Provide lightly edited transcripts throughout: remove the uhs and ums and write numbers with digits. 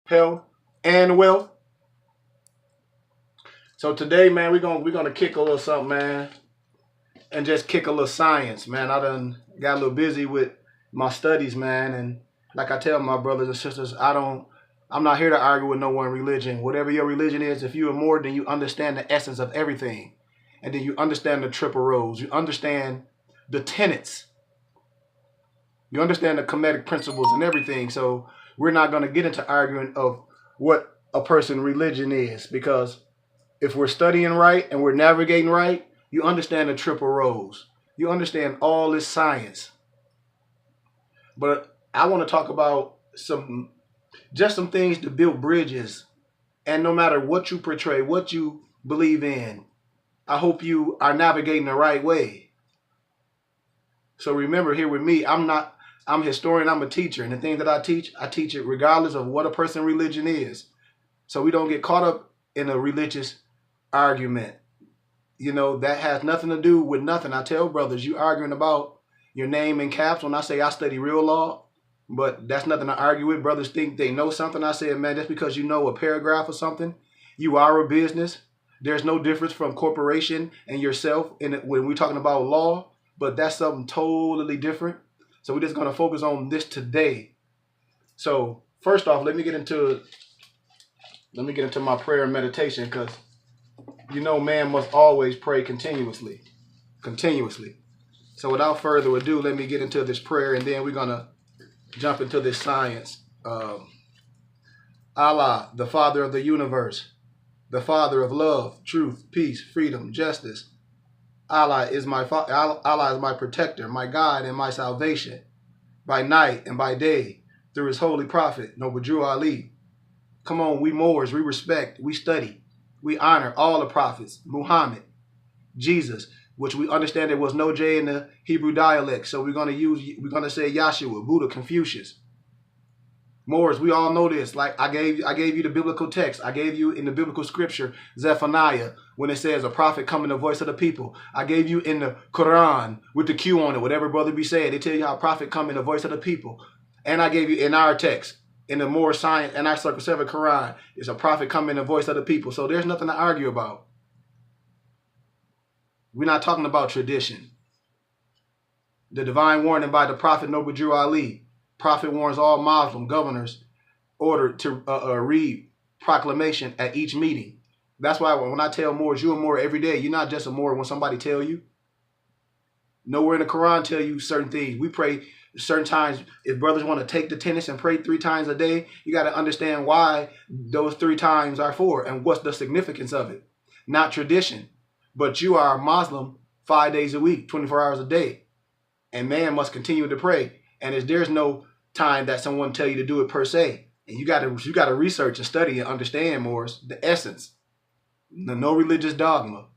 health, and wealth. So today, man, we're gonna kick a little something, man, and just kick a little science, man. I done got a little busy with my studies, man, and like I tell my brothers and sisters, I'm not here to argue with no one religion. Whatever your religion is, if you are more, then you understand the essence of everything, and then you understand the triple roles. You understand the tenets. You understand the comedic principles and everything. So we're not going to get into arguing of what a person religion is, because if we're studying right and we're navigating right, you understand the triple roles. You understand all this science. But I want to talk about some things to build bridges. And no matter what you portray, what you believe in, I hope you are navigating the right way. So remember, here with me, I'm a historian, I'm a teacher. And the thing that I teach it regardless of what a person's religion is. So we don't get caught up in a religious argument. You know, that has nothing to do with nothing. I tell brothers, you arguing about your name in caps when I say I study real law, but that's nothing to argue with. Brothers think they know something. I said, man, just because you know a paragraph or something, you are a business. There's no difference from corporation and yourself when we're talking about law, but that's something totally different. So we're just going to focus on this today. So first off, let me get into my prayer and meditation, because you know man must always pray continuously. So without further ado, let me get into this prayer, and then we're going to jump into this science. Allah, the Father of the universe, the Father of love, truth, peace, freedom, justice. Allah is my protector, my guide, and my salvation, by night and by day, through his holy prophet, Noble Drew Ali. Come on, we Moors, we respect, we study, we honor all the prophets, Muhammad, Jesus, which we understand there was no J in the Hebrew dialect, so we're going to say Yahshua, Buddha, Confucius. Moors, we all know this. Like I gave you the biblical text. I gave you in the biblical scripture, Zephaniah, when it says a prophet come in the voice of the people. I gave you in the Quran with the Q on it, whatever brother be saying. They tell you how a prophet come in the voice of the people. And I gave you in our text, in the more science, and our Circle 7 Quran, is a prophet come in the voice of the people. So there's nothing to argue about. We're not talking about tradition. The divine warning by the prophet Noble Drew Ali. Prophet warns all Muslim governors ordered to read proclamation at each meeting. That's why when I tell Moors, you're a Moor every day. You're not just a Moor when somebody tell you. Nowhere in the Quran tell you certain things. We pray certain times. If brothers want to take the tennis and pray 3 times a day, you got to understand why those 3 times are for and what's the significance of it. Not tradition, but you are a Muslim 5 days a week, 24 hours a day. And man must continue to pray. And there's no time that someone tell you to do it per se. And you gotta research and study and understand more the essence. No religious dogma.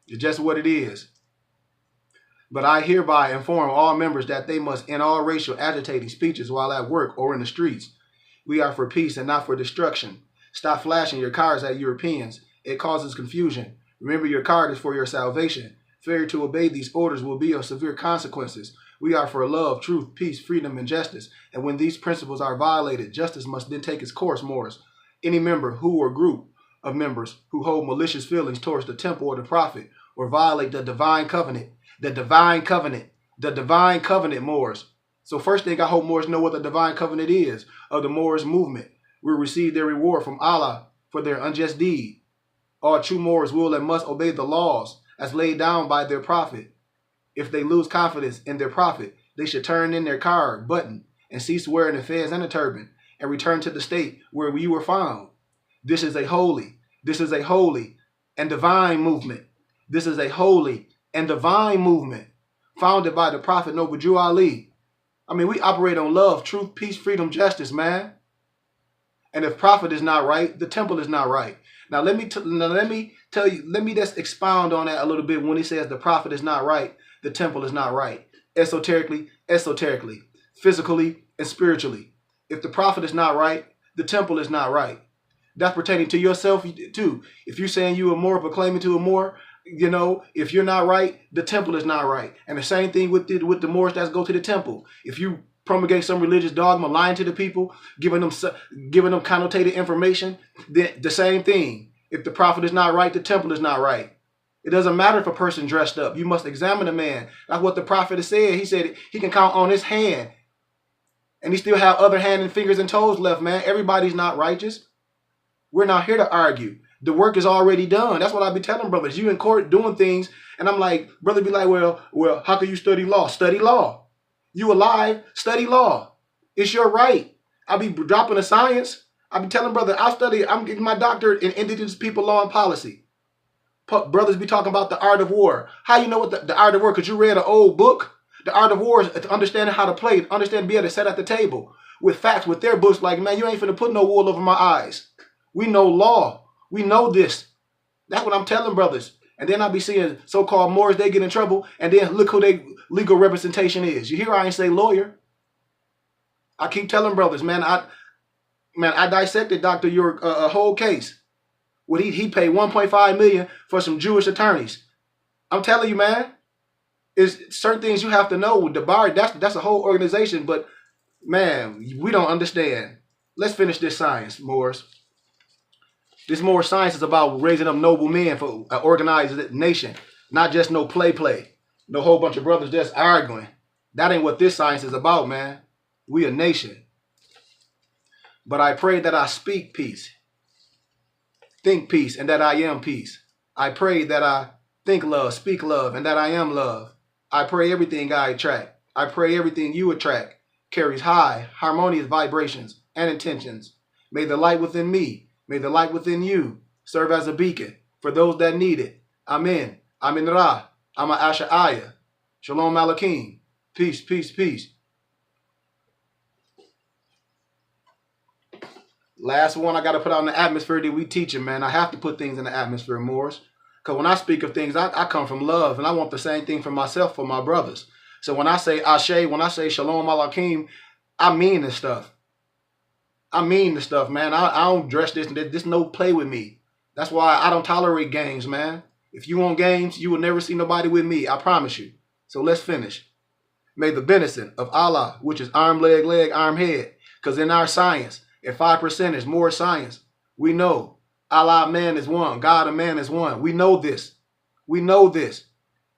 It's just what it is. But I hereby inform all members that they must end all racial agitating speeches while at work or in the streets. We are for peace and not for destruction. Stop flashing your cards at Europeans. It causes confusion. Remember, your card is for your salvation. Failure to obey these orders will be of severe consequences. We are for love, truth, peace, freedom, and justice. And when these principles are violated, justice must then take its course, Moors. Any member who or group of members who hold malicious feelings towards the temple or the prophet or violate the divine covenant, Moors. So first thing, I hope Moors know what the divine covenant is of the Moors movement. Will receive their reward from Allah for their unjust deed. All true Moors will and must obey the laws as laid down by their prophet. If they lose confidence in their prophet, they should turn in their card button and cease wearing the fez and the turban and return to the state where you were found. This is a holy and divine movement. This is a holy and divine movement founded by the prophet Noble Drew Ali. I mean, we operate on love, truth, peace, freedom, justice, man. And if prophet is not right, the temple is not right. Now let me just expound on that a little bit. When he says the prophet is not right, the temple is not right. Esoterically, physically, and spiritually. If the prophet is not right, the temple is not right. That's pertaining to yourself too. If you're saying you are more, proclaiming to a more, you know, if you're not right, the temple is not right. And the same thing with the Moors that go to the temple. If you promulgate some religious dogma, lying to the people, giving them connotated information. The same thing. If the prophet is not right, the temple is not right. It doesn't matter if a person dressed up. You must examine a man. That's what the prophet has said. He said he can count on his hand, and he still have other hand and fingers and toes left, man. Everybody's not righteous. We're not here to argue. The work is already done. That's what I be telling brothers. You in court doing things, and I'm like, brother be like, well, how can you study law? Study law. You alive, study law. It's your right. I be dropping the science. I be telling brother, I'm getting my doctorate in indigenous people law and policy. Brothers be talking about the art of war. How you know what the art of war? Because you read an old book. The art of war is understanding how to play, understand, be able to sit at the table with facts, with their books. Like, man, you ain't finna put no wool over my eyes. We know law. We know this. That's what I'm telling brothers. And then I be seeing so-called Moors, they get in trouble, and then look who their legal representation is. You hear I ain't say lawyer. I keep telling brothers, man, I dissected Dr. York a whole case. What he paid $1.5 million for some Jewish attorneys. I'm telling you, man, is certain things you have to know with the bar. That's a whole organization, but man, we don't understand. Let's finish this science, Moors. This more science is about raising up noble men for an organized nation, not just no play. No whole bunch of brothers just arguing. That ain't what this science is about, man. We a nation. But I pray that I speak peace, think peace, and that I am peace. I pray that I think love, speak love, and that I am love. I pray everything I attract. I pray everything you attract carries high, harmonious vibrations and intentions. May the light within me, may the light within you serve as a beacon for those that need it. Amen. Amin Ra. Ama Asha'aya. Shalom Malakim. Peace, peace, peace. Last one I got to put out in the atmosphere that we teaching, man. I have to put things in the atmosphere, Moors. Because when I speak of things, I come from love, and I want the same thing for myself, for my brothers. So when I say Ashe, when I say Shalom Malakim, I mean this stuff. I mean the stuff, man. I don't dress this. This no play with me. That's why I don't tolerate games, man. If you want games, you will never see nobody with me. I promise you. So let's finish. May the benison of Allah, which is arm, leg, arm, head. Because in our science, if 5% is more science, we know Allah, man is one. God and man is one. We know this. We know this.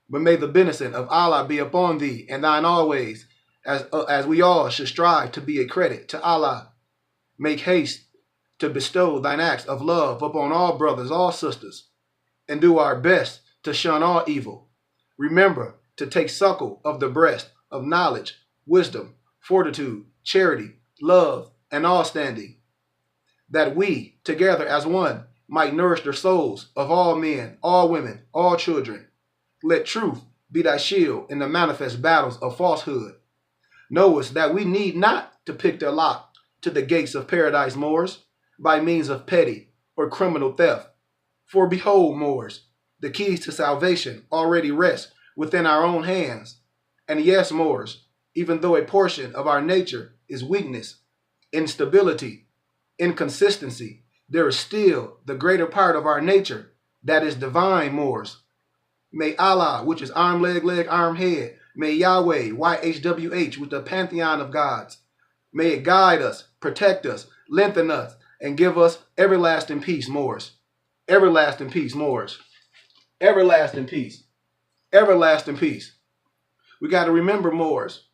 But may the benison of Allah be upon thee and thine always, as we all should strive to be a credit to Allah. Make haste to bestow thine acts of love upon all brothers, all sisters, and do our best to shun all evil. Remember to take suckle of the breast of knowledge, wisdom, fortitude, charity, love, and all standing, that we, together as one, might nourish the souls of all men, all women, all children. Let truth be thy shield in the manifest battles of falsehood. Knowest that we need not to pick their lock to the gates of paradise, Moors, by means of petty or criminal theft. For behold, Moors, the keys to salvation already rest within our own hands. And yes, Moors, even though a portion of our nature is weakness, instability, inconsistency, there is still the greater part of our nature that is divine, Moors. May Allah, which is arm, leg, arm, head, may Yahweh, YHWH, with the pantheon of gods, may it guide us, protect us, lengthen us, and give us everlasting peace, Moors. Everlasting peace, Moors. Everlasting peace. Everlasting peace. We got to remember, Moors,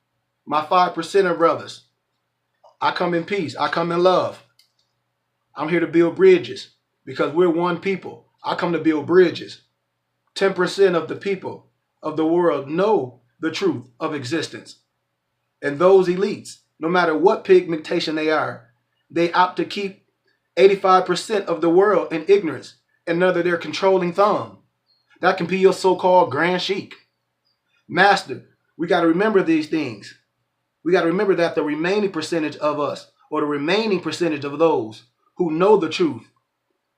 my 5%er brothers, I come in peace. I come in love. I'm here to build bridges because we're one people. I come to build bridges. 10% of the people of the world know the truth of existence. And those elites, no matter what pigmentation they are, they opt to keep 85% of the world in ignorance and under their controlling thumb. That can be your so-called Grand Sheik. Master, we got to remember these things. We got to remember that the remaining percentage of us, or the remaining percentage of those who know the truth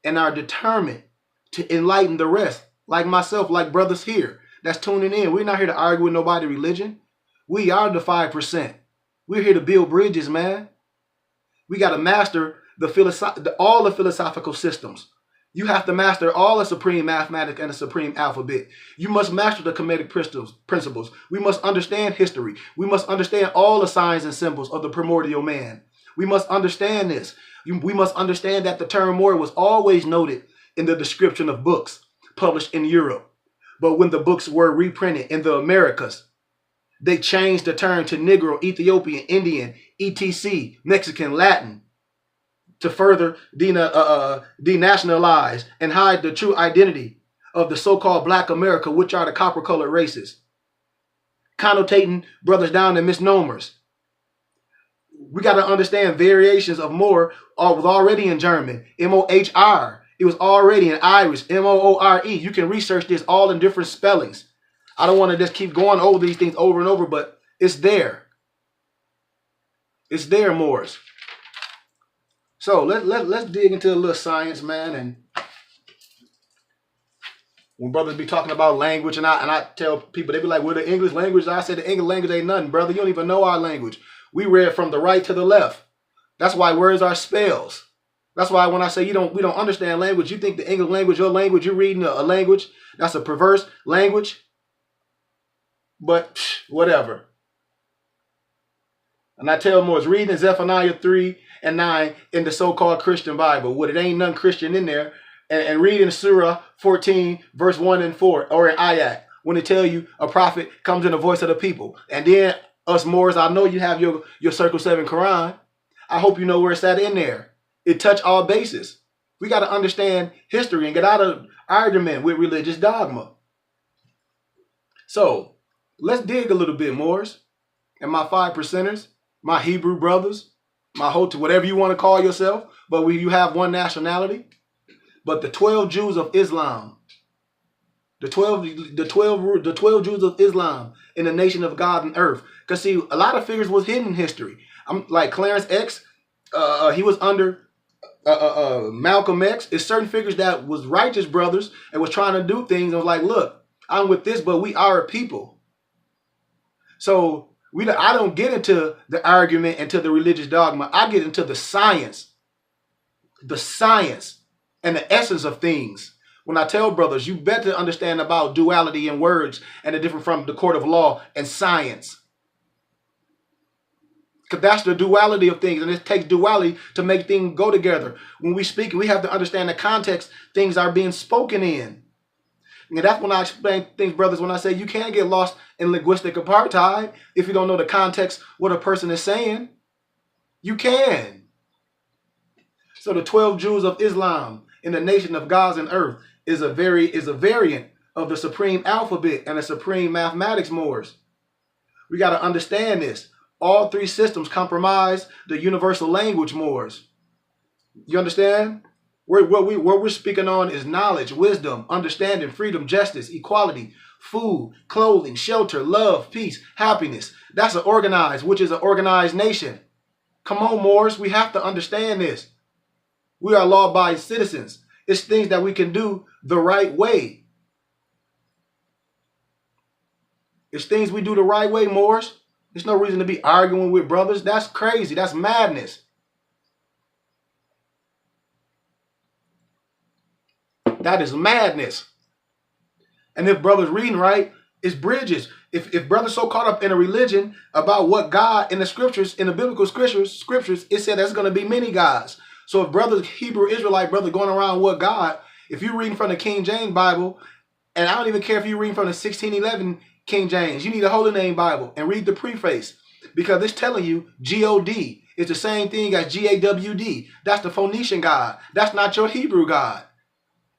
and are determined to enlighten the rest, like myself, like brothers here that's tuning in. We're not here to argue with nobody's religion. We are the 5%. We're here to build bridges, man. We got to master all the philosophical systems. You have to master all the supreme mathematics and the supreme alphabet. You must master the Kemetic principles. We must understand history. We must understand all the signs and symbols of the primordial man. We must understand this. We must understand that the term Moor was always noted in the description of books published in Europe. But when the books were reprinted in the Americas, they changed the term to Negro, Ethiopian, Indian, etc., Mexican, Latin, to further denationalize and hide the true identity of the so-called Black America, which are the copper-colored races, connotating brothers down to misnomers. We got to understand variations of Moor was already in German, M-O-H-R. It was already in Irish, M-O-O-R-E. You can research this all in different spellings. I don't want to just keep going over these things over and over, but it's there. It's there, Moors. So let's dig into a little science, man. And when brothers be talking about language, and I tell people, they be like, "Well, the English language." I say the English language ain't nothing, brother. You don't even know our language. We read from the right to the left. That's why words are spells. That's why when I say we don't understand language, you think the English language, your language, you're reading a language that's a perverse language. But whatever. And I tell more, it's reading Zephaniah 3 and 9 in the so-called Christian Bible. What it ain't none Christian in there. And reading Surah 14, verse 1 and 4, or in Ayat, when they tell you a prophet comes in the voice of the people. And then us Moors, I know you have your Circle 7 Quran. I hope you know where it's at in there. It touch all bases. We got to understand history and get out of argument with religious dogma. So let's dig a little bit, Moors, and my 5%ers, my Hebrew brothers, my Houthi, whatever you want to call yourself, but you have one nationality. But the 12 Jews of Islam, the 12 Jews of Islam in the nation of God and earth. Because see, a lot of figures was hidden in history. I'm like Clarence X, he was under Malcolm X. It's certain figures that was righteous brothers and was trying to do things and was like, look, I'm with this, but we are a people. So I don't get into the argument, into the religious dogma. I get into the science and the essence of things. When I tell brothers, you better understand about duality in words and the difference from the court of law and science. Because that's the duality of things, and it takes duality to make things go together. When we speak, we have to understand the context things are being spoken in. And that's when I explain things, brothers, when I say you can't get lost in linguistic apartheid if you don't know the context, what a person is saying. You can. So the 12 Jews of Islam in the nation of Gaza and earth is a variant of the supreme alphabet and the supreme mathematics, Moors. We got to understand this. All three systems comprise the universal language, Moors. You understand? What we're speaking on is knowledge, wisdom, understanding, freedom, justice, equality, food, clothing, shelter, love, peace, happiness. That's an organized, which is an organized nation. Come on, Moors. We have to understand this. We are law-abiding citizens. It's things that we can do the right way. It's things we do the right way, Moors. There's no reason to be arguing with brothers. That's crazy. That's madness. That is madness. And if brothers reading right, it's bridges. If brothers so caught up in a religion about what God in the scriptures, in the biblical scriptures, it said there's going to be many gods. So if brothers, Hebrew Israelite brother going around what God, if you're reading from the King James Bible, and I don't even care if you're reading from the 1611 King James, you need a Holy Name Bible and read the preface, because it's telling you G-O-D is the same thing as G-A-W-D. That's the Phoenician God. That's not your Hebrew God.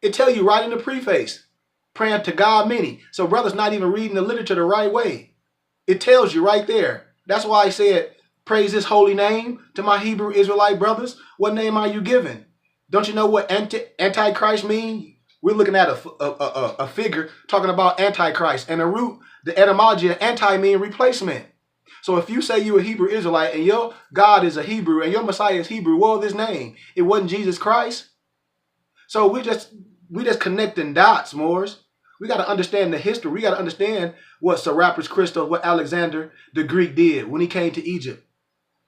It tell you right in the preface, praying to God many. So brothers not even reading the literature the right way. It tells you right there. That's why I said, praise his holy name to my Hebrew Israelite brothers. What name are you giving? Don't you know what Antichrist mean? We're looking at a figure talking about Antichrist, and the root, the etymology of anti mean replacement. So if you say you're a Hebrew Israelite and your God is a Hebrew and your Messiah is Hebrew, what was his name? It wasn't Jesus Christ. So we just connecting dots, Moors. We got to understand the history. We got to understand what Serapis Christos, what Alexander the Greek did when he came to Egypt,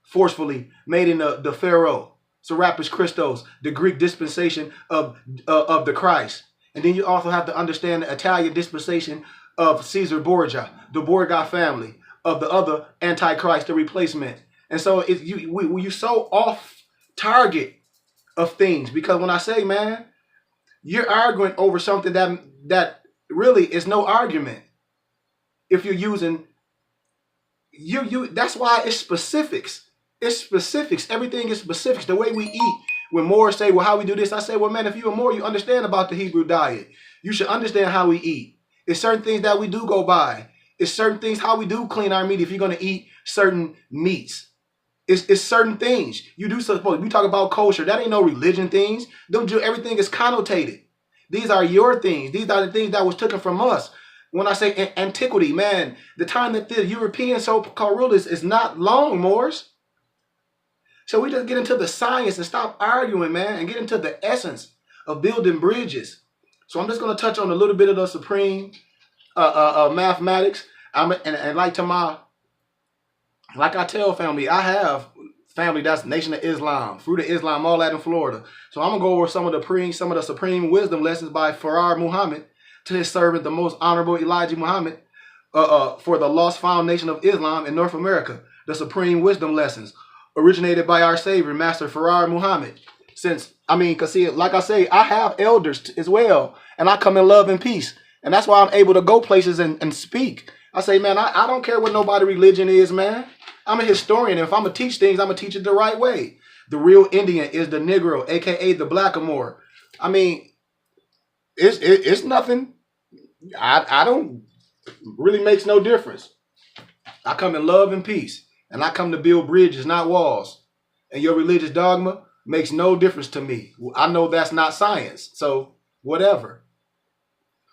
forcefully made in the Pharaoh. Serapis Christos, the Greek dispensation of the Christ. And then you also have to understand the Italian dispensation of Caesar Borgia, the Borgia family, of the other Antichrist, the replacement. And so you so off target of things, because when I say, man, you're arguing over something that really is no argument. If you're using that's why it's specifics. It's specifics. Everything is specifics. The way we eat. When more say, well, how we do this, I say, well, man, if you are more, you understand about the Hebrew diet. You should understand how we eat. It's certain things that we do go by. It's certain things how we do clean our meat if you're going to eat certain meats. It's certain things. You do suppose we talk about kosher. That ain't no religion things. Don't do everything is connotated. These are your things. These are the things that was taken from us. When I say antiquity, man, the time that the European so-called rulers is not long, Moors. So we just get into the science and stop arguing, man, and get into the essence of building bridges. So I'm just going to touch on a little bit of the supreme mathematics. Like I tell family, I have family that's Nation of Islam, Fruit of Islam, all that in Florida. So I'm gonna go over some of the supreme wisdom lessons by Farrar Muhammad to his servant, the most honorable Elijah Muhammad, for the lost found nation of Islam in North America. The supreme wisdom lessons originated by our Savior, Master Farrar Muhammad. Because see, like I say, I have elders as well, and I come in love and peace, and that's why I'm able to go places and speak. I say, man, I don't care what nobody religion is, man. I'm a historian, and if I'm going to teach things, I'm going to teach it the right way. The real Indian is the Negro, a.k.a. the Blackamoor. I mean, it's nothing. I don't really makes no difference. I come in love and peace, and I come to build bridges, not walls. And your religious dogma makes no difference to me. I know that's not science, so whatever.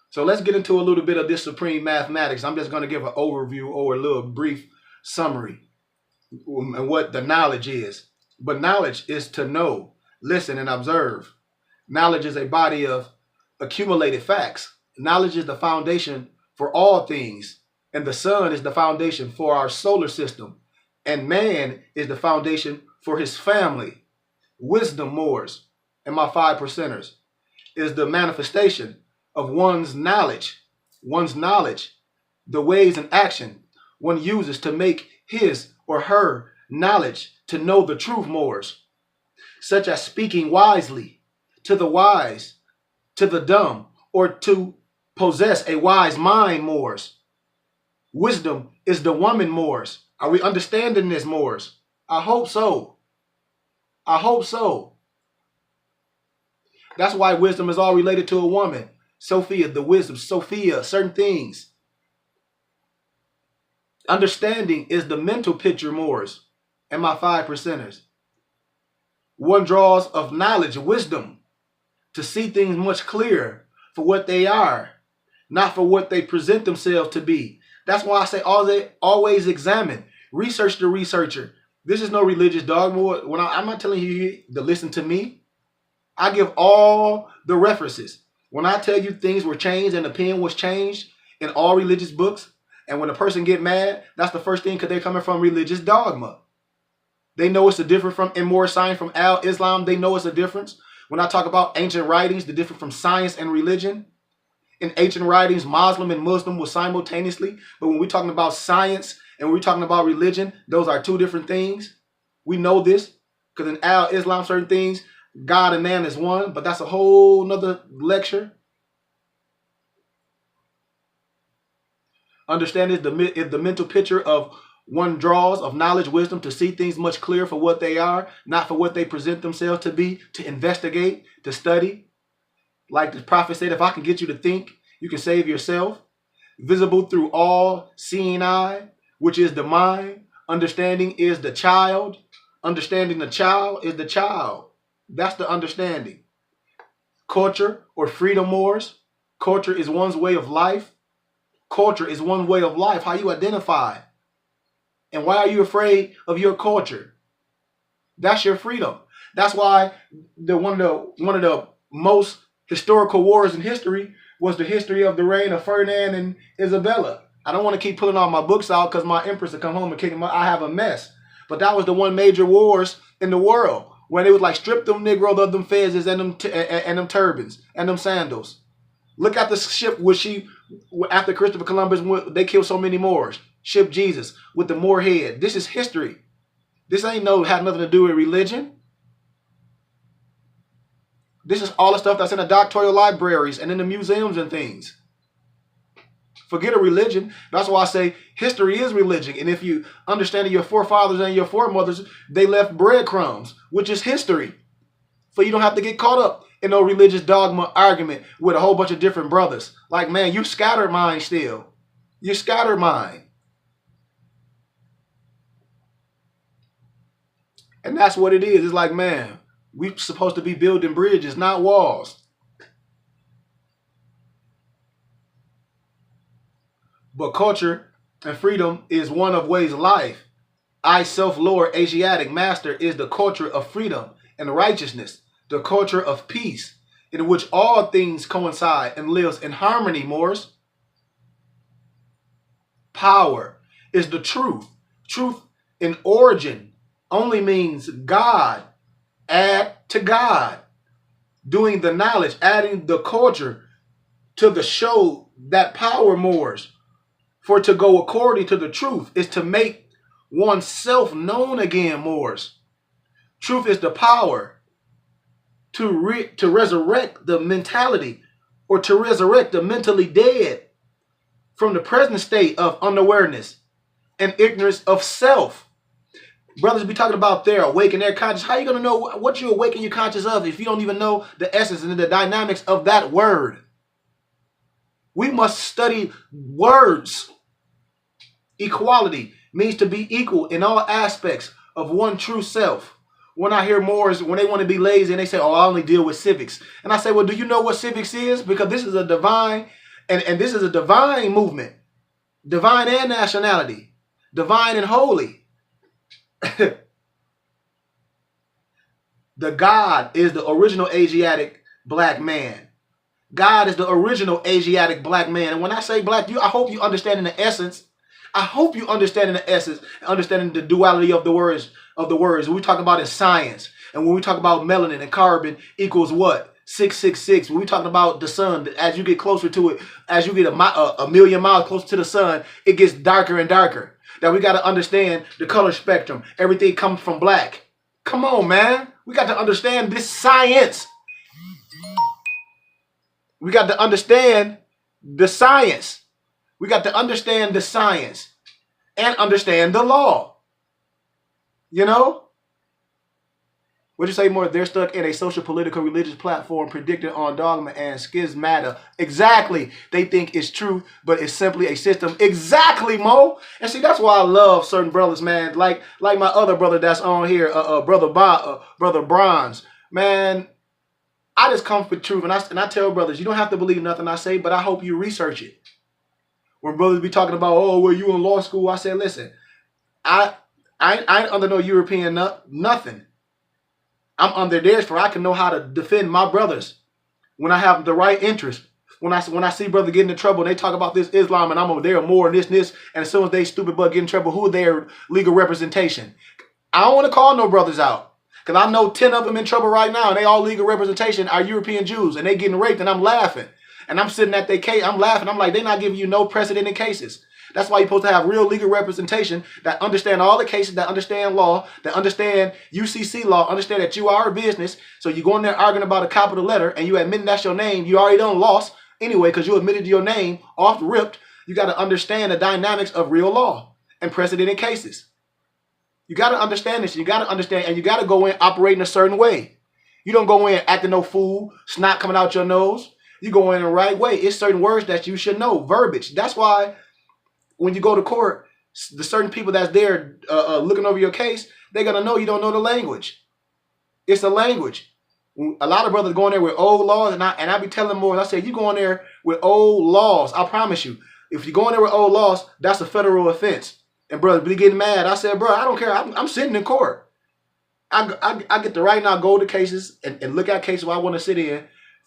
So let's get into a little bit of this supreme mathematics. I'm just going to give an overview or a little brief summary and what the knowledge is. But knowledge is to know, listen, and observe. Knowledge is a body of accumulated facts. Knowledge is the foundation for all things. And the sun is the foundation for our solar system. And man is the foundation for his family. Wisdom, Moors, and my 5%ers, is the manifestation of one's knowledge, the ways and action one uses to make his or her knowledge to know the truth, Moors, such as speaking wisely to the wise, to the dumb, or to possess a wise mind, Moors. Wisdom is the woman, Moors. Are we understanding this, Moors? I hope so. I hope so. That's why wisdom is all related to a woman. Sophia, the wisdom, Sophia, certain things. Understanding is the mental picture, Moors, and my 5%ers. One draws of knowledge, wisdom, to see things much clearer for what they are, not for what they present themselves to be. That's why I say always examine. Research the researcher. This is no religious dogma. I'm not telling you to listen to me. I give all the references. When I tell you things were changed and the pen was changed in all religious books, and when a person get mad, that's the first thing because they're coming from religious dogma. They know it's a difference from in more science from Islam. They know it's a difference. When I talk about ancient writings, the difference from science and religion. In ancient writings, Muslim and Muslim was simultaneously. But when we're talking about science and we're talking about religion, those are two different things. We know this because in Islam, certain things, God and man is one, but that's a whole nother lecture. Understand is the mental picture of one draws of knowledge, wisdom to see things much clearer for what they are, not for what they present themselves to be, to investigate, to study. Like the prophet said, if I can get you to think, you can save yourself. Visible through all seeing eye, which is the mind. Understanding is the child. Understanding the child is the child. That's the understanding. Culture or freedom, Moors. Culture is one's way of life. Culture is one way of life, how you identify. And why are you afraid of your culture? That's your freedom. That's why one of the most historical wars in history was the history of the reign of Ferdinand and Isabella. I don't want to keep pulling all my books out because my empress will come home and kick them out. I have a mess. But that was the one major wars in the world. when they was like, strip them Negroes of them fezzes and them turbans and them sandals. Look at the ship where after Christopher Columbus, they killed so many Moors. Ship Jesus with the Moor head. This is history. This ain't had nothing to do with religion. This is all the stuff that's in the doctoral libraries and in the museums and things. Forget a religion. That's why I say history is religion. And if you understand your forefathers and your foremothers, they left breadcrumbs, which is history. So you don't have to get caught up in no religious dogma argument with a whole bunch of different brothers. Like, man, you scattered mind still. You scattered mind. And that's what it is. It's like, man, we're supposed to be building bridges, not walls. But culture and freedom is one of ways of life. I, self-lord Asiatic master, is the culture of freedom and righteousness, the culture of peace, in which all things coincide and lives in harmony, Moors. Power is the truth. Truth in origin only means God. Add to God. Doing the knowledge, adding the culture to the show that power, Moors. For to go according to the truth is to make oneself known again, Moors. Truth is the power to resurrect the mentality, or to resurrect the mentally dead from the present state of unawareness and ignorance of self. Brothers be talking about their awaken their conscience. How are you going to know what you awaken your conscience of if you don't even know the essence and the dynamics of that word? We must study words. Equality means to be equal in all aspects of one true self. When I hear Moors, when they want to be lazy and they say, oh, I only deal with civics. And I say, well, do you know what civics is? Because this is a divine, and this is a divine movement. Divine and nationality. Divine and holy. The God is the original Asiatic black man. God is the original Asiatic black man. And when I say black, I hope you understand in the essence. I hope you understand in the essence, understanding the duality of the words. When we talk about in science, and when we talk about melanin and carbon equals what? 666. When we talk about the sun, as you get closer to it, as you get a million miles closer to the sun, it gets darker and darker. That we got to understand the color spectrum. Everything comes from black. Come on, man. We got to understand this science. We got to understand the science. We got to understand the science and understand the law. You know? What you say more? They're stuck in a social, political, religious platform predicted on dogma and schismata. Exactly. They think it's truth, but it's simply a system. Exactly, Mo. And see, that's why I love certain brothers, man. Like my other brother that's on here, brother Bronze. Man, I just come for truth. And I tell brothers, you don't have to believe nothing I say, but I hope you research it. When brothers be talking about, oh, well, you in law school, I say, listen, I ain't under no European nothing. I'm under theirs for I can know how to defend my brothers when I have the right interest. When I see brother getting in trouble and they talk about this Islam and I'm over there more and this, and as soon as they stupid butt get in trouble, who are their legal representation? I don't want to call no brothers out because I know 10 of them in trouble right now and they all legal representation are European Jews and they getting raped and I'm laughing. And I'm sitting at their case, I'm laughing. I'm like, they're not giving you no precedent in cases. That's why you're supposed to have real legal representation that understand all the cases, that understand law, that understand UCC law, understand that you are a business. So you go in there arguing about a capital letter and you admitting that's your name. You already done lost anyway because you admitted your name off ripped. You got to understand the dynamics of real law and precedent in cases. You got to understand this. You got to understand, and you got to go in operating a certain way. You don't go in acting no fool, snot coming out your nose. You go in the right way. It's certain words that you should know, verbiage. That's why when you go to court, the certain people that's there looking over your case, they're going to know you don't know the language. It's a language. A lot of brothers go in there with old laws, and I be telling more. I say, you go in there with old laws. I promise you, if you go in there with old laws, that's a federal offense. And brothers be getting mad. I said, bro, I don't care. I'm sitting in court. I get the right now go to cases and look at cases where I want to sit in.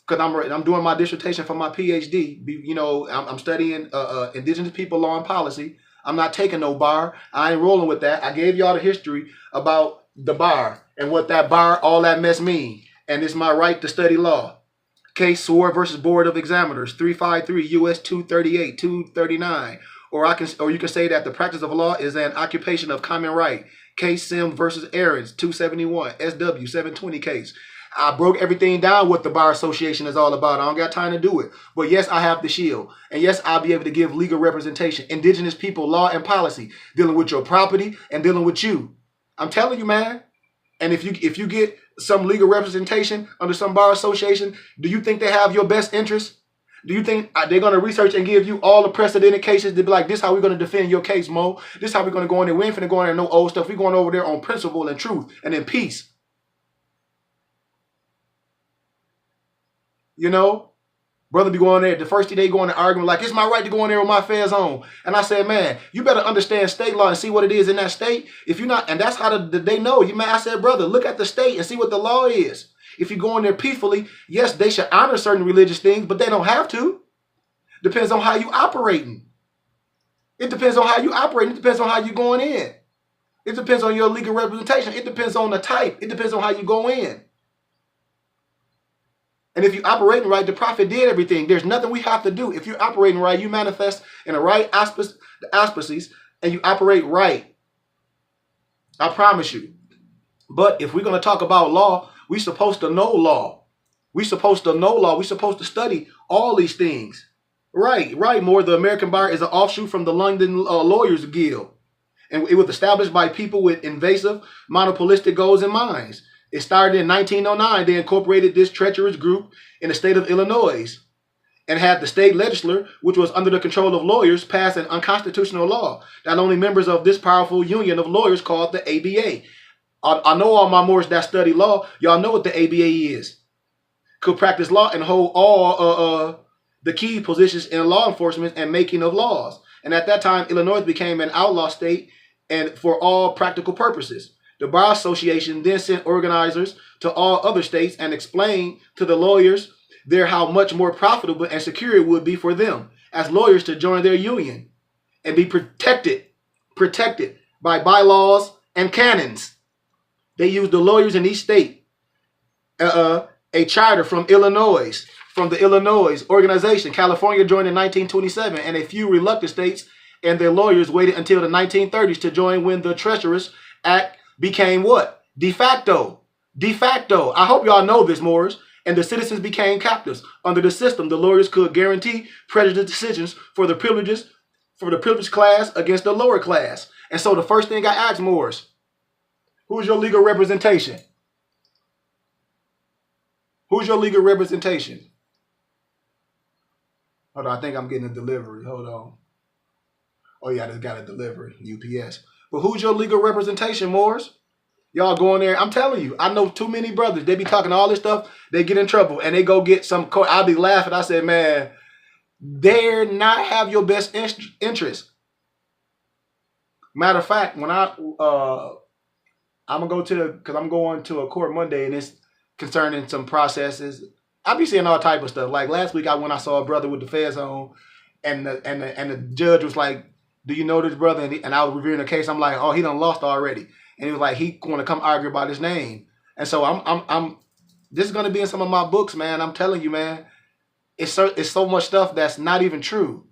Because I'm doing my dissertation for my PhD. You know, I'm studying indigenous people law and policy. I'm not taking no bar. I ain't rolling with that. I gave y'all the history about the bar and what that bar, all that mess mean. And it's my right to study law. Case Swore versus Board of Examiners, 353 U.S. 238, 239. Or you can say that the practice of law is an occupation of common right. Case Sim versus Aaron's, 271, SW 720 case. I broke everything down what the Bar Association is all about. I don't got time to do it. But yes, I have the shield. And yes, I'll be able to give legal representation. Indigenous people, law and policy, dealing with your property and dealing with you. I'm telling you, man. And if you get some legal representation under some bar association, do you think they have your best interest? Do you think they're going to research and give you all the precedented cases to be like, this is how we're going to defend your case, Mo? This is how we're going to go in there. We ain't finna go in there no old stuff. We're going over there on principle and truth and in peace. You know? Brother be going there, the first day they go in the argument like, it's my right to go in there with my feds on. And I said, man, you better understand state law and see what it is in that state. If you're not, and that's how they know. You man, I said, brother, look at the state and see what the law is. If you go in there peacefully, yes, they should honor certain religious things, but they don't have to. Depends on how you operating. It depends on how you operating. It depends on how you going in. It depends on your legal representation. It depends on the type. It depends on how you go in. And if you're operating right, the prophet did everything. There's nothing we have to do. If you're operating right, you manifest in the right auspices, and you operate right. I promise you. But if we're going to talk about law, we're supposed to know law. We're supposed to know law. We're supposed to study all these things. Right. More, the American Bar is an offshoot from the London Lawyers Guild. And it was established by people with invasive, monopolistic goals in mind. It started in 1909. They incorporated this treacherous group in the state of Illinois and had the state legislature, which was under the control of lawyers, pass an unconstitutional law that only members of this powerful union of lawyers called the ABA. I know all my Moors that study law. Y'all know what the ABA is. Could practice law and hold all the key positions in law enforcement and making of laws. And at that time, Illinois became an outlaw state and for all practical purposes. The Bar Association then sent organizers to all other states and explained to the lawyers there how much more profitable and secure it would be for them as lawyers to join their union and be protected by bylaws and canons. They used the lawyers in each state, a charter from the Illinois organization. California joined in 1927, and a few reluctant states and their lawyers waited until the 1930s to join when the Treacherous Act became what? De facto. I hope y'all know this, Moors. And the citizens became captives. Under the system, the lawyers could guarantee prejudiced decisions for the privileged class against the lower class. And so the first thing I asked Moors, who's your legal representation? Who's your legal representation? Hold on, I think I'm getting a delivery. Hold on. Oh yeah, I just got a delivery, UPS. But who's your legal representation, Moors? Y'all go in there. I'm telling you, I know too many brothers. They be talking all this stuff. They get in trouble and they go get some court. I'll be laughing. I said, man, they're not have your best interest. Matter of fact, when I'm going to a court Monday and it's concerning some processes. I be seeing all type of stuff. Like last week, I saw a brother with the feds on, and the judge was like, "Do you know this brother?" And I was reviewing the case. I'm like, "Oh, he done lost already." And he was like, "He want to come argue about his name." And so I'm. This is gonna be in some of my books, man. I'm telling you, man. It's so much stuff that's not even true.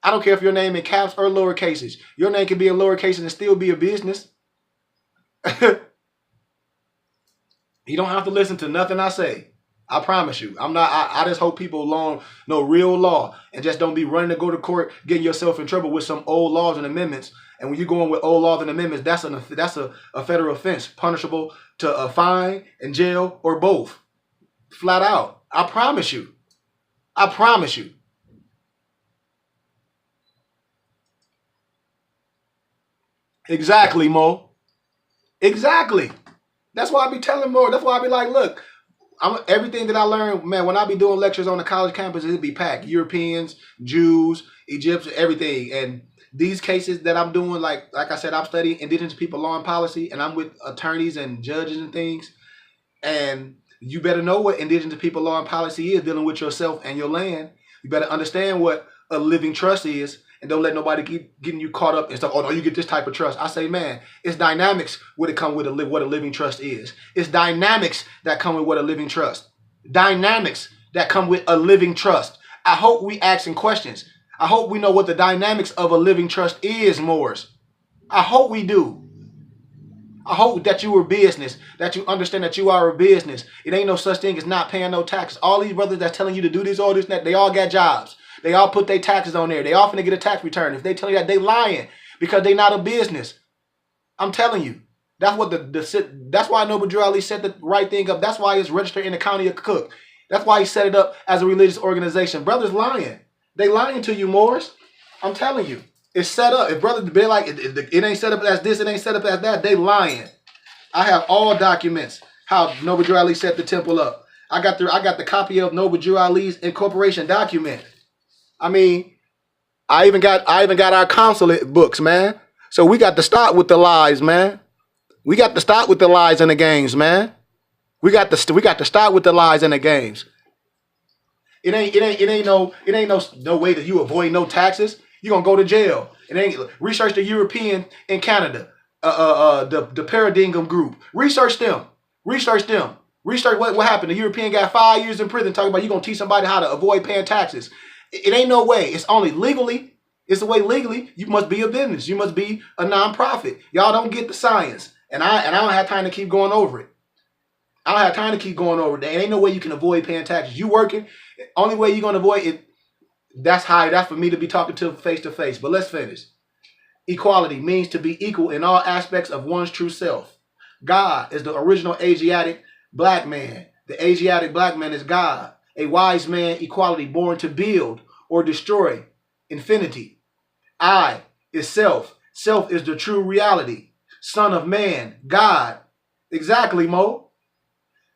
I don't care if your name in caps or lower cases. Your name can be in lower cases and still be a business. You don't have to listen to nothing I say. I promise you. I just hope people know real law and just don't be running to go to court, getting yourself in trouble with some old laws and amendments. And when you're going with old laws and amendments, that's a federal offense, punishable to a fine and jail or both. Flat out. I promise you. I promise you. Exactly, Mo. Exactly. That's why I be telling more. That's why I be like, look, everything that I learned, man, when I be doing lectures on the college campus, it'd be packed. Europeans, Jews, Egyptians, everything. And these cases that I'm doing, like I said, I'm studying indigenous people law and policy, and I'm with attorneys and judges and things. And you better know what indigenous people law and policy is, dealing with yourself and your land. You better understand what a living trust is and don't let nobody keep getting you caught up and stuff. Oh no, you get this type of trust. I say, man, it's dynamics what it come with what a living trust is. It's dynamics that come with what a living trust. Dynamics that come with a living trust. I hope we asking questions. I hope we know what the dynamics of a living trust is, Moors. I hope we do. I hope that you are business, that you understand that you are a business. It ain't no such thing as not paying no taxes. All these brothers that's telling you to do this, all this, that, they all got jobs. They all put their taxes on there. They all finna get a tax return. If they tell you that, they lying because they not a business. I'm telling you. That's what that's why Noble Drew Ali set the right thing up. That's why it's registered in the county of Cook. That's why he set it up as a religious organization. Brothers lying. They lying to you, Morris. I'm telling you. It's set up. If brothers be like, it ain't set up as this, it ain't set up as that, they lying. I have all documents how Noble Drew Ali set the temple up. I got the copy of Noble Drew Ali's incorporation document. I mean, I even got our consulate books, man. So we got to start with the lies, man. We got to start with the lies and the games, man. We got to start with the lies and the games. It ain't no way that you avoid no taxes. You're gonna go to jail. It ain't research the European in Canada, the Paradigm group. Research them. Research what happened. The European got 5 years in prison talking about you gonna teach somebody how to avoid paying taxes. It ain't no way. It's only legally. It's the way legally you must be a business. You must be a nonprofit. Y'all don't get the science. And I don't have time to keep going over it. I don't have time to keep going over it. There ain't no way you can avoid paying taxes. You working, only way you're gonna avoid it. That's for me to be talking to face. But let's finish. Equality means to be equal in all aspects of one's true self. God is the original Asiatic black man. The Asiatic black man is God. A wise man, equality, born to build or destroy infinity. I is self. Self is the true reality. Son of man, God. Exactly, Mo.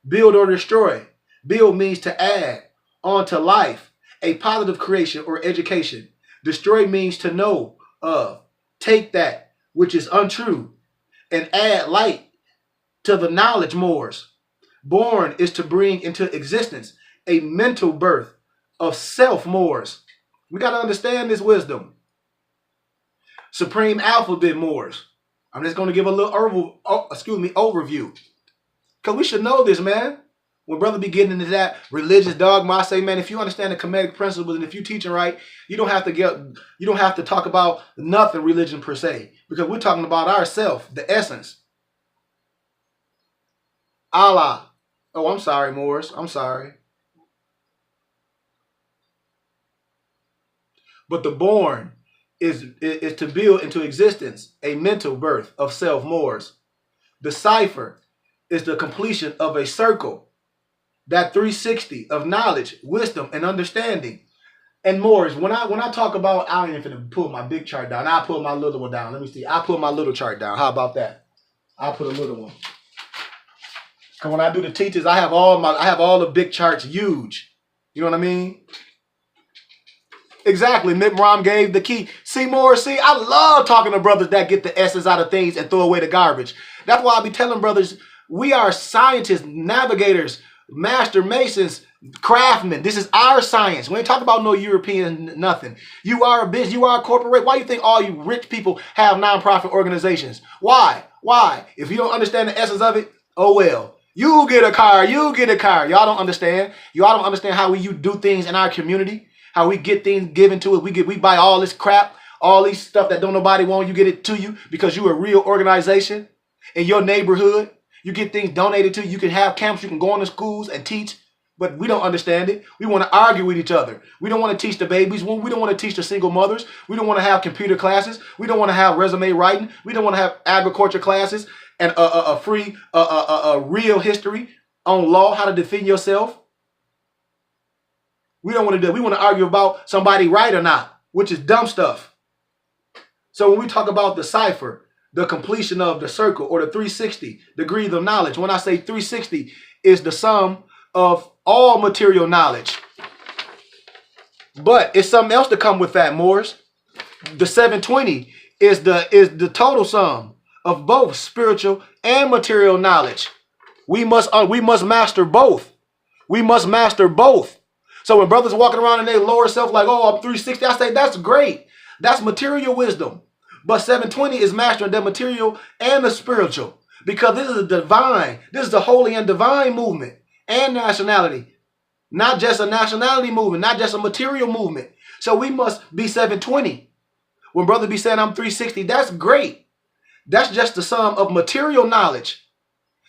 Build or destroy. Build means to add on to life, a positive creation or education. Destroy means to know of. Take that which is untrue and add light to the knowledge Moors. Born is to bring into existence a mental birth of self Moors. We got to understand this wisdom. Supreme alphabet Moors. I'm just going to give a little overview. Because we should know this, man. When brother be getting into that religious dogma, I say, man, if you understand the Kemetic principles and if you teaching right, you don't have to talk about nothing religion per se. Because we're talking about ourself, the essence. Allah. Oh, I'm sorry, Morris. I'm sorry. But the born is to build into existence a mental birth of self Moors. The cipher is the completion of a circle, that 360 of knowledge, wisdom, and understanding. And Moors, when I talk about, I ain't even pull my big chart down. I'll pull my little one down. Let me see. I'll pull my little chart down. How about that? I'll put a little one. Cause when I do the teachers, I have all the big charts huge. You know what I mean? Exactly. Mick Rom gave the key. See, Morris, I love talking to brothers that get the essence out of things and throw away the garbage. That's why I be telling brothers, we are scientists, navigators, master masons, craftsmen. This is our science. We ain't talking about no European nothing. You are a business. You are a corporate. Why do you think all you rich people have nonprofit organizations? Why? If you don't understand the essence of it, oh well. You get a car. You get a car. Y'all don't understand. Y'all don't understand how you do things in our community. How we get things given to us. We buy all this crap, all these stuff that don't nobody want. You get it to you because you're a real organization in your neighborhood. You get things donated to you. You can have camps. You can go into schools and teach. But we don't understand it. We want to argue with each other. We don't want to teach the babies. We don't want to teach the single mothers. We don't want to have computer classes. We don't want to have resume writing. We don't want to have agriculture classes and a free, real history on law, how to defend yourself. We don't want to do that. We want to argue about somebody right or not, which is dumb stuff. So when we talk about the cipher, the completion of the circle or the 360 degrees of knowledge, when I say 360 is the sum of all material knowledge. But it's something else to come with that, Morris. The 720 is the total sum of both spiritual and material knowledge. We must master both. We must master both. So when brothers walking around in their lower self like, oh, I'm 360, I say, that's great. That's material wisdom. But 720 is mastering the material and the spiritual. Because this is a divine, this is the holy and divine movement and nationality. Not just a nationality movement, not just a material movement. So we must be 720. When brother be saying I'm 360, that's great. That's just the sum of material knowledge.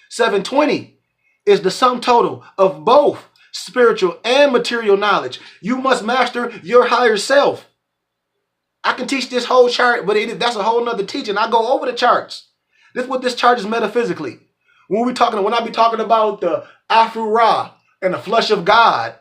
720 is the sum total of both spiritual and material knowledge. You must master your higher self. I can teach this whole chart, but that's a whole nother teaching. I go over the charts. This is what this chart is metaphysically. When I be talking about the Afro Ra and the flesh of God,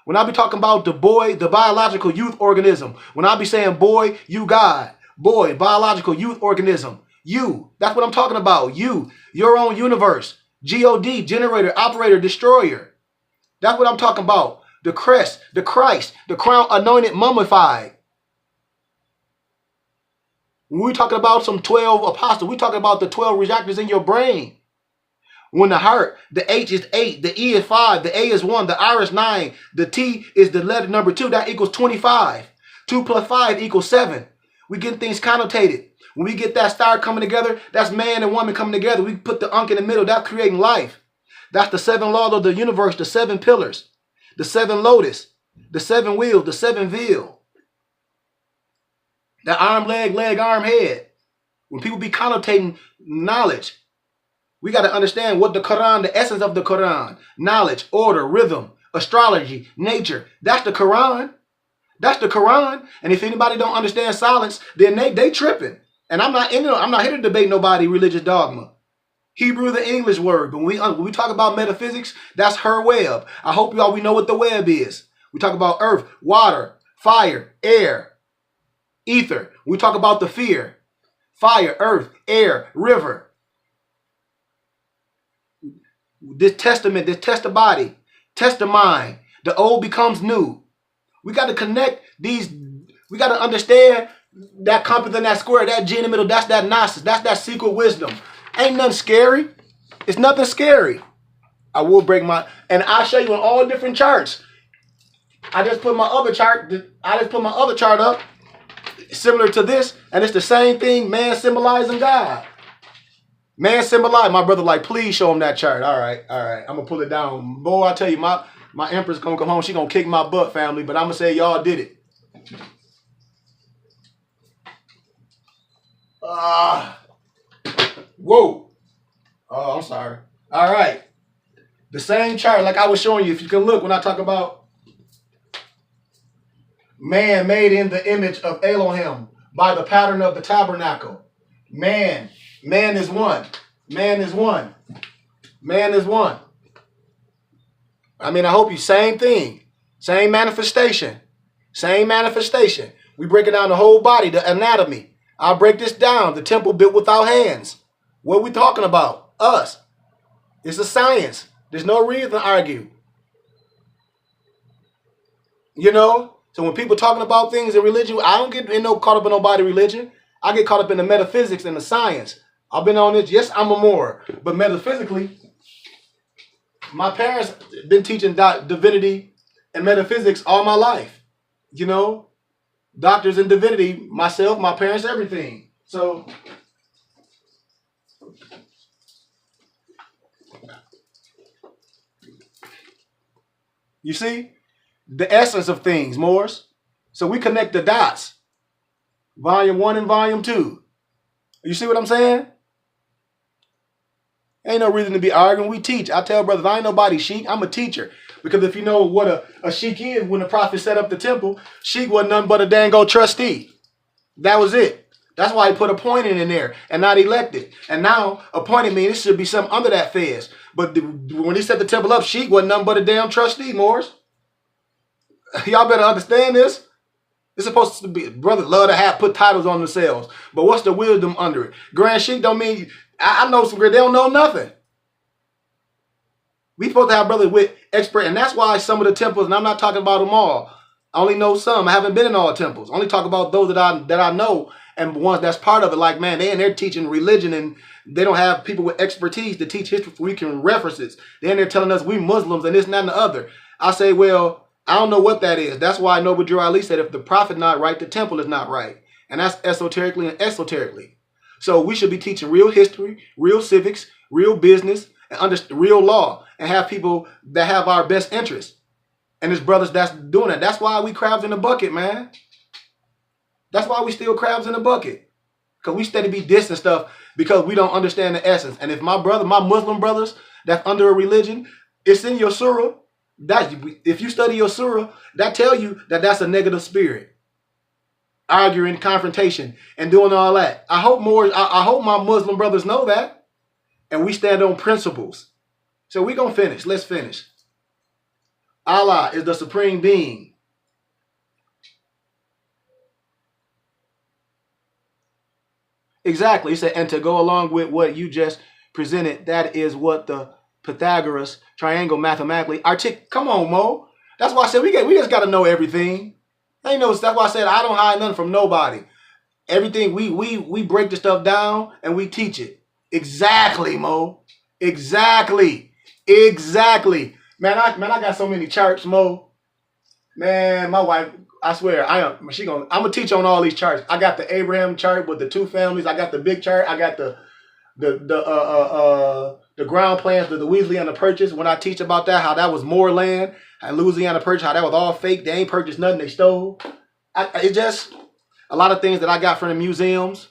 when I be talking about the biological youth organism, when I be saying boy, you God, boy, biological youth organism, you, that's what I'm talking about. You, your own universe, God, generator, operator, destroyer. That's what I'm talking about. The crest, the Christ, the crown anointed, mummified. When we're talking about some 12 apostles, we're talking about the 12 reactors in your brain. When the heart, the H is 8, the E is 5, the A is 1, the R is 9, the T is the letter number 2, that equals 25. 2 plus 5 equals 7. We get things connotated. When we get that star coming together, that's man and woman coming together. We put the unk in the middle, that's creating life. That's the 7 laws of the universe, the 7 pillars, the 7 lotus, the 7 wheels, the 7 veil. The arm, leg, arm, head. When people be connotating knowledge, we got to understand what the Quran, the essence of the Quran, knowledge, order, rhythm, astrology, nature. That's the Quran. That's the Quran. And if anybody don't understand silence, then they tripping. And I'm not here to debate nobody religious dogma. Hebrew, the English word. But when we talk about metaphysics, that's her web. I hope we know what the web is. We talk about earth, water, fire, air, ether. We talk about the fear, fire, earth, air, river. This testament, this test the body, test the mind. The old becomes new. We got to connect these. We got to understand that compass and that square, that G in the middle, that's that gnosis, that's that secret wisdom. Ain't nothing scary. It's nothing scary. I will break and I'll show you in all different charts. I just put my other chart up, similar to this, and it's the same thing, man symbolizing God. Man symbolize, my brother like, please show him that chart. All right. I'm going to pull it down. Boy, I tell you, my empress going to come home. She going to kick my butt, family. But I'm going to say y'all did it. Whoa. Oh, I'm sorry. All right. The same chart like I was showing you. If you can look when I talk about man made in the image of Elohim by the pattern of the tabernacle. Man is one. Man is one. Man is one. I mean, I hope you, same thing. Same manifestation. Same manifestation. We break it down the whole body, the anatomy. I'll break this down. The temple built without hands. What are we talking about? Us. It's a science. There's no reason to argue. You know? So when people talking about things in religion, I don't get caught up in nobody's religion. I get caught up in the metaphysics and the science. I've been on this. Yes, I'm a Moor. But metaphysically, my parents been teaching divinity and metaphysics all my life. You know? Doctors in divinity, myself, my parents, everything. So, you see? The essence of things, Moors. So we connect the dots. Volume 1 and Volume 2. You see what I'm saying? Ain't no reason to be arguing. We teach. I tell brothers, I ain't nobody sheik. I'm a teacher. Because if you know what a sheik is, when the prophet set up the temple, sheik wasn't nothing but a dang old trustee. That was it. That's why he put appointed in there and not elected. And now appointed means it should be something under that fez. But when he set the temple up, sheik wasn't nothing but a damn trustee, Moors. Y'all better understand this. It's supposed to be, brothers love to put titles on themselves. But what's the wisdom under it? Grand Sheik don't mean, I know some great, they don't know nothing. We supposed to have brothers with expert, and that's why some of the temples, and I'm not talking about them all. I only know some. I haven't been in all temples. I only talk about those that I know and ones that's part of it. Like, man, they in there teaching religion and they don't have people with expertise to teach history. We can reference it. They in there telling us we Muslims and this and that and the other. I say, well, I don't know what that is. That's why Noble Drew Ali said if the prophet not right, the temple is not right. And that's esoterically and esoterically. So we should be teaching real history, real civics, real business, and real law, and have people that have our best interests. And there's brothers that's doing that. That's why we crabs in the bucket, man. That's why we still crabs in the bucket. Because we steady be dissing stuff because we don't understand the essence. And if my Muslim brothers that's under a religion, it's in your surah. That if you study your surah, that tell you that that's a negative spirit. Arguing, confrontation, and doing all that. I hope my Muslim brothers know that. And we stand on principles. So we're going to finish. Let's finish. Allah is the supreme being. Exactly. He said, and to go along with what you just presented, that is what the Pythagoras triangle mathematically come on, Mo. That's why I said we just got to know everything. Ain't no. That's why I said I don't hide nothing from nobody. Everything we break the stuff down and we teach it. Exactly, Mo. Exactly. Man, I got so many charts, Mo. Man, my wife, I swear, I'm gonna teach on all these charts. I got the Abraham chart with the two families. I got the big chart. I got the ground plans, the Louisiana Purchase. When I teach about that, how that was more land, and Louisiana Purchase, how that was all fake. They ain't purchased nothing. They stole. It's just a lot of things that I got from the museums.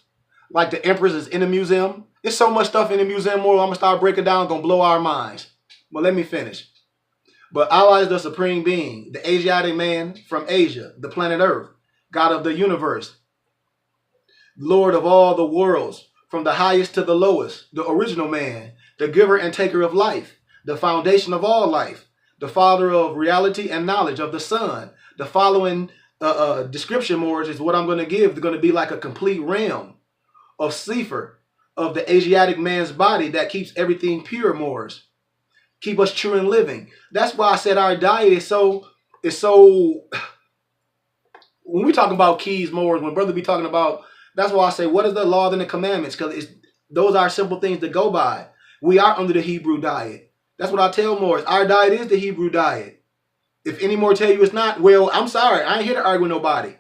Like the Empress is in the museum. There's so much stuff in the museum more. I'm gonna start breaking down. Gonna blow our minds. But let me finish. But Allah is the supreme being, the Asiatic man from Asia, the planet Earth, God of the universe, Lord of all the worlds, from the highest to the lowest, the original man, the giver and taker of life, the foundation of all life, the father of reality and knowledge of the Son. The following description more is what I'm going to give. They're going to be like a complete realm of cipher of the Asiatic man's body that keeps everything pure, Moors. Keep us true and living. That's why I said our diet is so when we talk about keys, Moors, when brother be talking about, that's why I say, what is the law and the commandments? Because those are simple things to go by. We are under the Hebrew diet. That's what I tell Moors. Our diet is the Hebrew diet. If any more tell you it's not, well, I'm sorry. I ain't here to argue with nobody.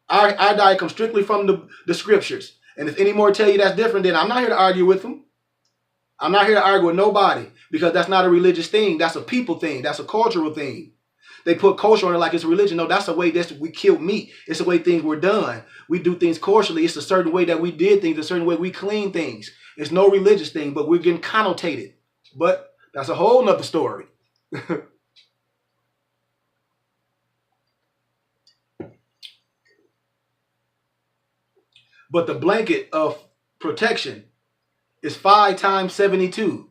Our diet comes strictly from the scriptures. And if any more tell you that's different, then I'm not here to argue with them. I'm not here to argue with nobody because that's not a religious thing. That's a people thing. That's a cultural thing. They put culture on it like it's a religion. No, that's the way we kill meat. It's the way things were done. We do things culturally. It's a certain way that we did things, a certain way we clean things. It's no religious thing, but we're getting connotated. But that's a whole nother story. But the blanket of protection is 5 times 72.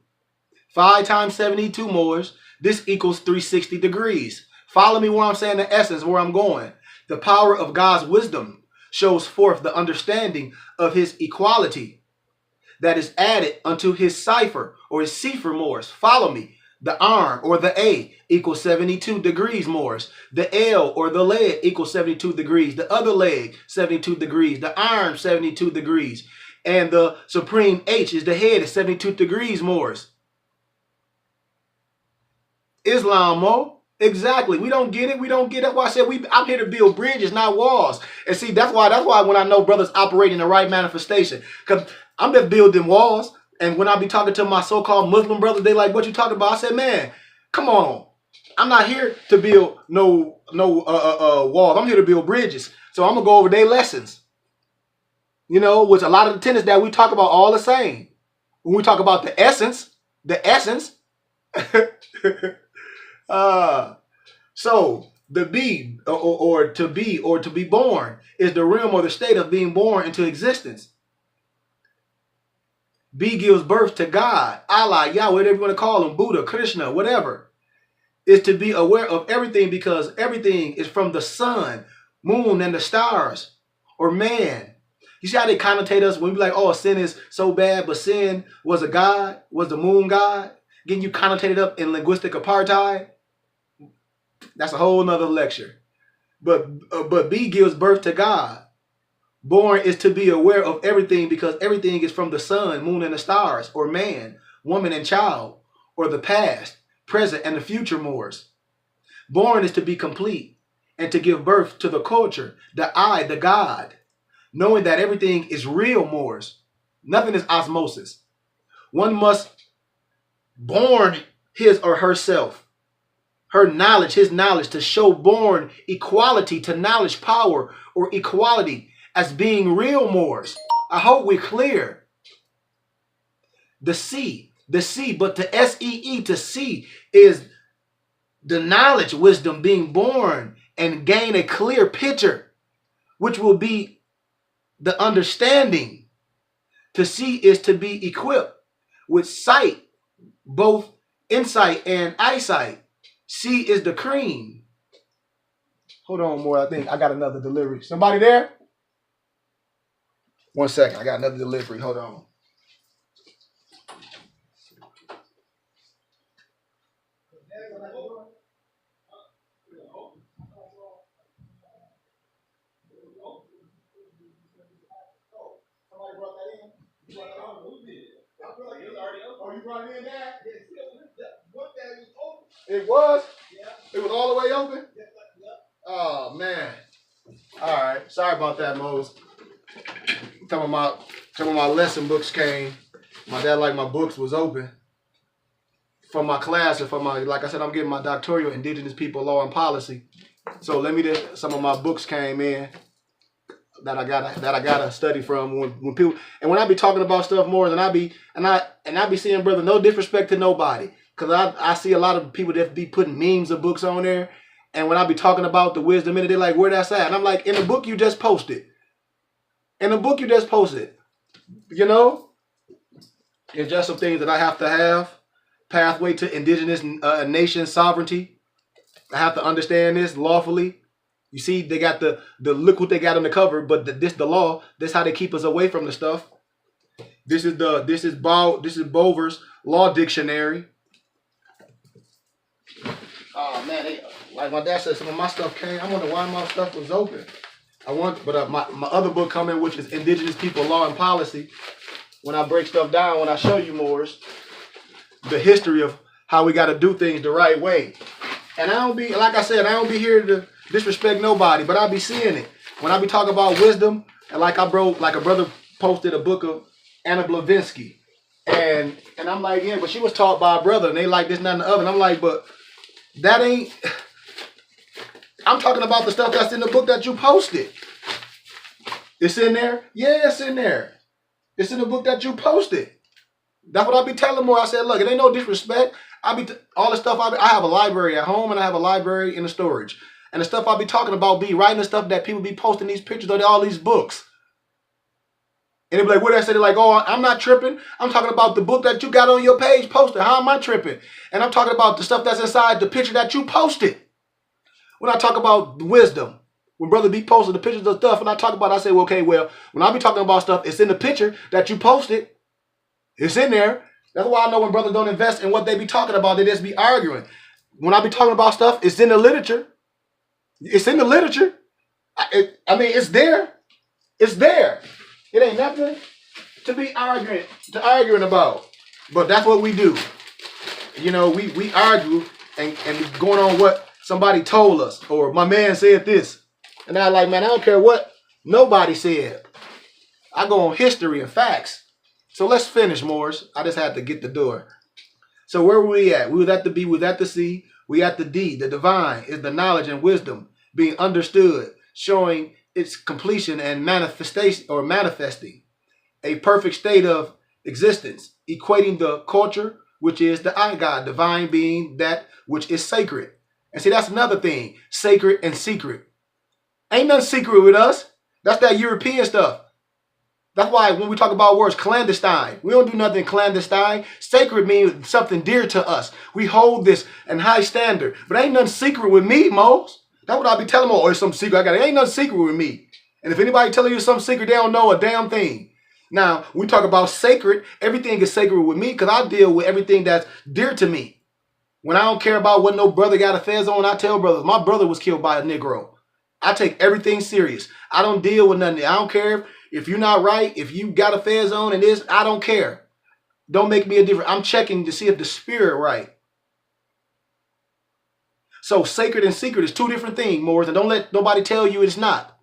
5 times 72, Moors. This equals 360 degrees. Follow me where I'm saying the essence, where I'm going. The power of God's wisdom shows forth the understanding of his equality that is added unto his cipher or his cipher, Moors. Follow me. The arm or the A equals 72 degrees, Moors. The L or the leg equals 72 degrees. The other leg, 72 degrees. The arm, 72 degrees. And the supreme H is the head at 72 degrees, Moors. Islam, Mo. Exactly. We don't get it. We don't get it. That's why I said I'm here to build bridges, not walls. And see, that's why when I know brothers operate in the right manifestation, because I'm just building walls. And when I be talking to my so-called Muslim brothers, they like, what you talking about? I said, man, come on. I'm not here to build no walls. I'm here to build bridges. So I'm going to go over their lessons. You know, which a lot of the tenets that we talk about all the same. When we talk about the essence. So the be or to be born is the realm or the state of being born into existence. B gives birth to God, Allah, Yahweh, whatever you want to call him, Buddha, Krishna, whatever. Is to be aware of everything because everything is from the sun, moon, and the stars, or man. You see how they connotate us when we be like, oh, sin is so bad, but sin was a god, was the moon god, getting you connotated up in linguistic apartheid. That's a whole nother lecture. But B gives birth to God. Born is to be aware of everything because everything is from the sun, moon, and the stars, or man, woman, and child, or the past, present, and the future, Moors. Born is to be complete and to give birth to the culture, the I, the God, knowing that everything is real, Moors. Nothing is osmosis. One must born his or herself, her knowledge, his knowledge, to show born equality to knowledge, power, or equality as being real, Moors. I hope we're clear. The C, but the S-E-E, to see, is the knowledge, wisdom, being born and gain a clear picture, which will be the understanding. To see is to be equipped with sight, both insight and eyesight. C is the cream. Hold on, more. I think I got another delivery. Somebody there? 1 second. I got another delivery. Hold on. Somebody brought that in? You brought that on? Who did? Oh, you brought it in, Dad? It was? Yeah. It was all the way open? Yeah. Oh, man. All right. Sorry about that, Mose. Some of my lesson books came. My dad liked my books was open. For my class and for my, like I said, I'm getting my doctoral Indigenous People Law and Policy. So some of my books came in that I gotta study from when people, and when I be talking about stuff more than I be seeing, brother, no disrespect to nobody, because I see a lot of people that be putting memes of books on there, and when I be talking about the wisdom in it, they're like, where that's at? And I'm like, in the book you just posted. You know, it's just some things that I have to have. Pathway to indigenous nation sovereignty. I have to understand this lawfully. You see, they got the look what they got on the cover, but the law. This how they keep us away from the stuff. This is Bover's Law Dictionary. Oh man, like my dad said, some of my stuff came. I wonder why my stuff was open. But my other book coming, which is Indigenous People Law and Policy. When I break stuff down, when I show you Moors, the history of how we got to do things the right way. And I don't be, like I said, I don't be here to disrespect nobody, but I be seeing it. When I be talking about wisdom, and like a brother posted a book of Anna Blavinsky. And I'm like, yeah, but she was taught by a brother, and they like this, that, and the other. And I'm like, but that ain't, I'm talking about the stuff that's in the book that you posted. It's in there? Yeah, it's in there. It's in the book that you posted. That's what I be telling more. I said, look, it ain't no disrespect. All the stuff I have a library at home, and I have a library in the storage. And the stuff I be talking about be writing the stuff that people be posting these pictures of all these books. And they be like, what did I say? They're like, oh, I'm not tripping. I'm talking about the book that you got on your page posted. How am I tripping? And I'm talking about the stuff that's inside the picture that you posted. When I talk about wisdom, when brother be posting the pictures of stuff, and I talk about it, I say, well, okay, well, when I be talking about stuff, it's in the picture that you posted. It's in there. That's why I know when brothers don't invest in what they be talking about, they just be arguing. When I be talking about stuff, it's in the literature. It's in the literature. I mean, it's there. It's there. It ain't nothing to be arguing about. But that's what we do. You know, we argue and going on what somebody told us, or my man said this. And I like, man, I don't care what nobody said. I go on history and facts. So let's finish, Moors. I just had to get the door. So where were we at? We was at the B, we was at the C, we at the D. The divine is the knowledge and wisdom being understood, showing its completion and manifestation or manifesting a perfect state of existence, equating the culture, which is the I God, divine being that which is sacred. And see, that's another thing, sacred and secret. Ain't nothing secret with us. That's that European stuff. That's why when we talk about words, clandestine, we don't do nothing clandestine. Sacred means something dear to us. We hold this in high standard. But ain't nothing secret with me, Mose. That's what I be telling them. Oh, it's some secret. It ain't nothing secret with me. And if anybody telling you some secret, they don't know a damn thing. Now, when we talk about sacred, everything is sacred with me because I deal with everything that's dear to me. When I don't care about what no brother got a fez on, I tell brothers, my brother was killed by a Negro. I take everything serious. I don't deal with nothing. I don't care if you're not right, if you got a fez on and this, I don't care. Don't make me a difference. I'm checking to see if the spirit right. So sacred and secret is two different things, Moors, and don't let nobody tell you it's not.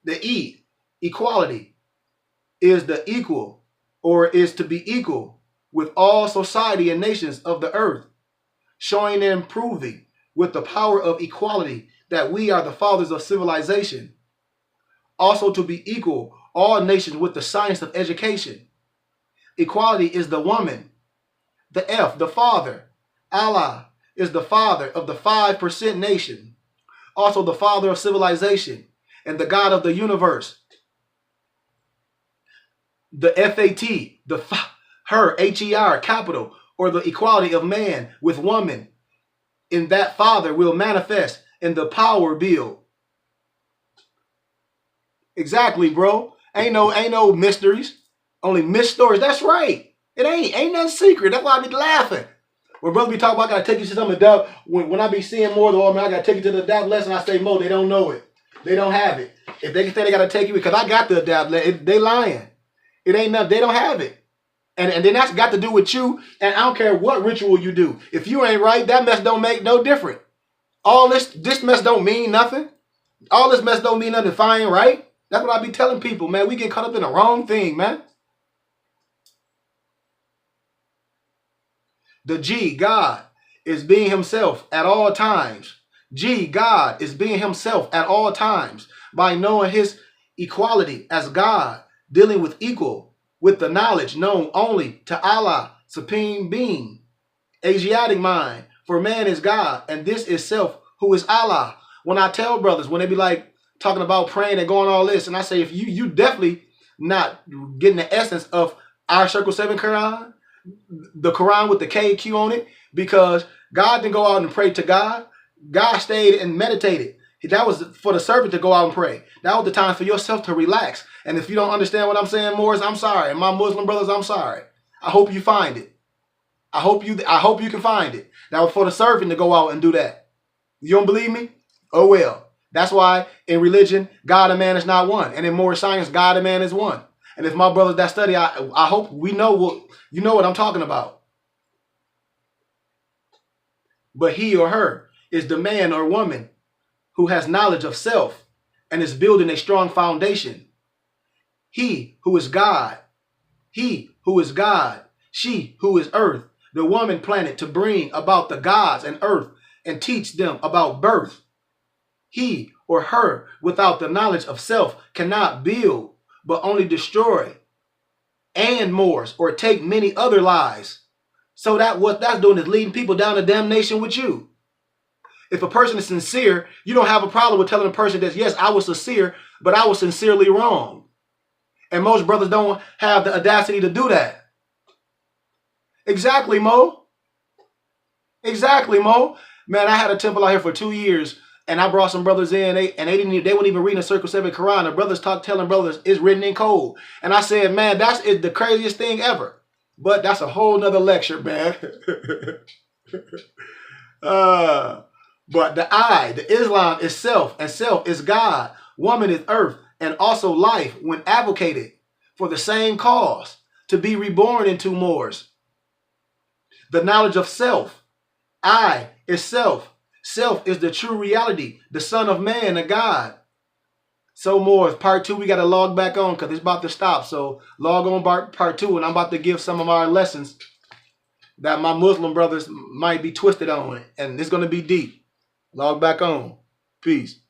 The E, equality, is the equal or is to be equal with all society and nations of the earth, showing and proving with the power of equality that we are the fathers of civilization. Also to be equal all nations with the science of education. Equality is the woman. The F, the father. Allah is the father of the 5% nation. Also the father of civilization and the God of the universe. The FAT, her, HER, capital, or the equality of man with woman, in that father will manifest in the power bill. Exactly, bro. Ain't no mysteries. Only myth stories. That's right. It ain't nothing secret. That's why I be laughing. When brothers be talking about, I gotta take you to some of the when I be seeing more of the I gotta take you to the adapt lesson, I say, Mo, they don't know it. They don't have it. If they can say they gotta take you, because I got the adapt lesson, they lying. It ain't nothing. They don't have it. And then that's got to do with you. And I don't care what ritual you do. If you ain't right, that mess don't make no difference. All this mess don't mean nothing. All this mess don't mean nothing if I ain't right. That's what I be telling people, man. We get caught up in the wrong thing, man. The G, God, is being himself at all times. G, God, is being himself at all times by knowing his equality as God, dealing with equal, with the knowledge known only to Allah, supreme being. Asiatic mind, for man is God, and this is self, who is Allah. When I tell brothers, when they be like talking about praying and going all this, and I say, if you definitely not getting the essence of our Circle 7 Quran, the Quran with the KQ on it, because God didn't go out and pray to God. God stayed and meditated. That was for the servant to go out and pray. That was the time for yourself to relax. And if you don't understand what I'm saying, Morris, I'm sorry. And my Muslim brothers, I'm sorry. I hope you find it. I hope you can find it. That was for the servant to go out and do that. You don't believe me? Oh well. That's why in religion, God and man is not one. And in more science, God and man is one. And if my brothers that study, I hope we know what I'm talking about. But he or her is the man or woman who has knowledge of self and is building a strong foundation. He who is God, she who is earth, the woman planet to bring about the gods and earth and teach them about birth. He or her without the knowledge of self cannot build, but only destroy and Moors or take many other lies. So that what that's doing is leading people down to damnation with you. If a person is sincere, you don't have a problem with telling a person that, yes, I was sincere, but I was sincerely wrong. And most brothers don't have the audacity to do that. Exactly, Mo. Exactly, Mo. Man, I had a temple out here for 2 years, and I brought some brothers in, they weren't even reading the Circle 7 Quran. The brothers telling brothers it's written in code. And I said, man, that's the craziest thing ever. But that's a whole nother lecture, man. But the Islam is self, and self is God. Woman is earth, and also life when advocated for the same cause, to be reborn into Moors. The knowledge of self. I is self. Self is the true reality, the Son of Man, the God. So Moors, part 2, we got to log back on because it's about to stop. So log on part 2, and I'm about to give some of our lessons that my Muslim brothers might be twisted on, and it's going to be deep. Log back on. Peace.